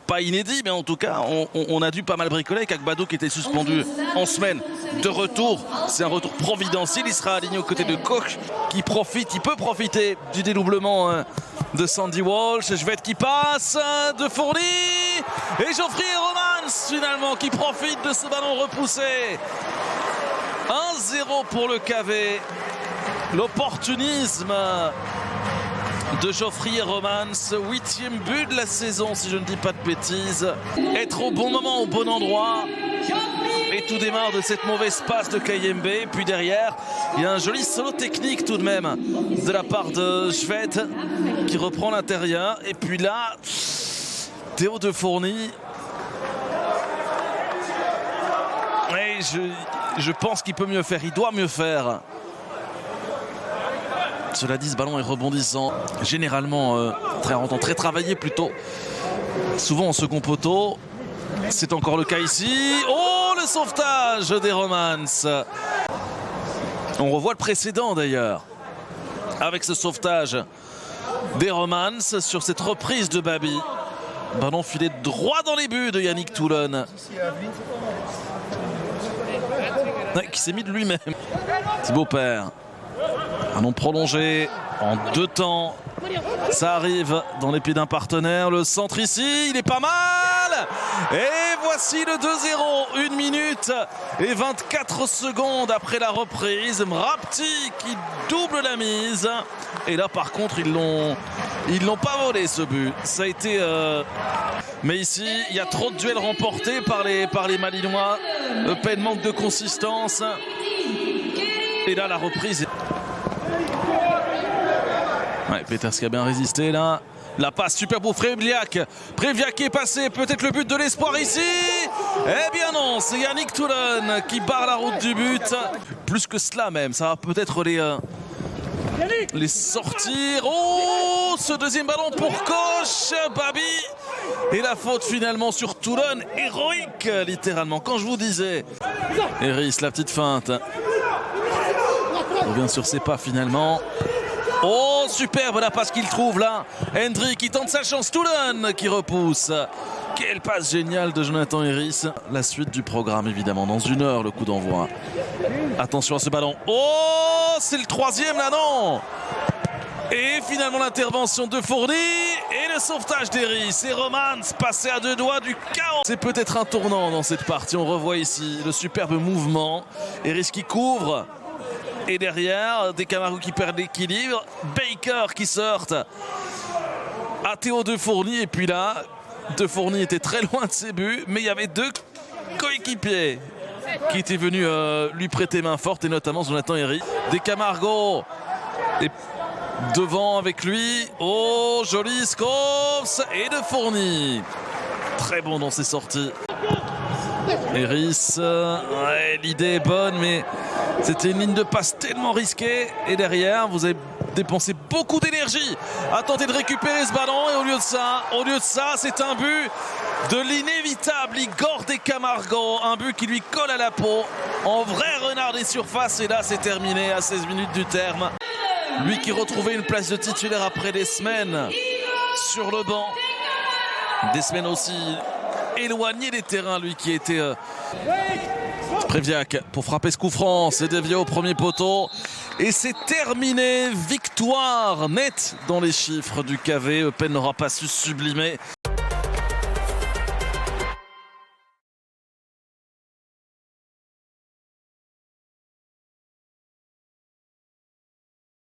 Pas inédit, mais en tout cas, on a dû pas mal bricoler avec Agbado qui était suspendu en semaine. De retour, c'est un retour providentiel. Il sera aligné aux côtés de Koch qui peut profiter du dédoublement de Sandy Walsh. Jvet qui passe, de Fourny et Geoffrey Romans finalement qui profite de ce ballon repoussé. 1-0 pour le KV. L'opportunisme de Geoffrey Romans, 8e but de la saison si je ne dis pas de bêtises. Être au bon moment, au bon endroit. Et tout démarre de cette mauvaise passe de Kayembe. Puis derrière, il y a un joli solo technique tout de même de la part de Jvet qui reprend l'intérieur. Et puis là, Théo de Fourny. Et je pense qu'il peut mieux faire, il doit mieux faire. Cela dit, ce ballon est rebondissant, généralement très rentrant, très travaillé plutôt, souvent en second poteau. C'est encore le cas ici. Oh, le sauvetage des Romans. On revoit le précédent d'ailleurs, avec ce sauvetage des Romans sur cette reprise de Babi. Ballon filé droit dans les buts de Yannick Toulon, qui s'est mis de lui-même. Thibaut Père. Un nom prolongé en 2 temps. Ça arrive dans les pieds d'un partenaire. Le centre ici, il est pas mal. Et voici le 2-0. 1 minute et 24 secondes après la reprise. Mrapti qui double la mise. Et là, par contre, ils l'ont pas volé ce but. Ça a été... Mais ici, il y a trop de duels remportés par les Malinois. Le Pen manque de consistance. Et là, la reprise... Ouais, Peters qui a bien résisté là. La passe super pour Préviak. Préviak qui est passé, peut-être le but de l'espoir ici. Eh bien non, c'est Yannick Toulon qui barre la route du but. Plus que cela même, ça va peut-être les sortir. Oh, ce deuxième ballon pour Koch, Babi. Et la faute finalement sur Toulon, héroïque littéralement. Quand je vous disais, Eris, la petite feinte. On revient sur ses pas finalement. Oh, superbe la passe qu'il trouve là. Hendry qui tente sa chance. Toulon qui repousse. Quelle passe géniale de Jonathan Eris. La suite du programme évidemment. Dans 1 heure le coup d'envoi. Attention à ce ballon. Oh, c'est le 3e là, non. Et finalement l'intervention de Fourny. Et le sauvetage d'Eris. Et Romans passé à 2 doigts du chaos. C'est peut-être un tournant dans cette partie. On revoit ici le superbe mouvement. Eris qui couvre. Et derrière, des Camargo qui perdent l'équilibre. Baker qui sortent à Théo de Fourny. Et puis là, de Fourny était très loin de ses buts. Mais il y avait 2 coéquipiers qui étaient venus lui prêter main forte. Et notamment Jonathan Eris. Des Camargo et devant avec lui. Oh, joli Scopes et de Fourny. Très bon dans ses sorties. Eris, ouais, l'idée est bonne, mais c'était une ligne de passe tellement risquée. Et derrière, vous avez dépensé beaucoup d'énergie à tenter de récupérer ce ballon. Et au lieu de ça, c'est un but de l'inévitable Igor de Camargo. Un but qui lui colle à la peau. En vrai renard des surfaces. Et là, c'est terminé à 16 minutes du terme. Lui qui retrouvait une place de titulaire après des semaines sur le banc. Des semaines aussi éloigné des terrains, lui qui était Préviak pour frapper ce coup franc, c'est dévié au premier poteau et c'est terminé. Victoire nette dans les chiffres du KV. Eupen n'aura pas su sublimer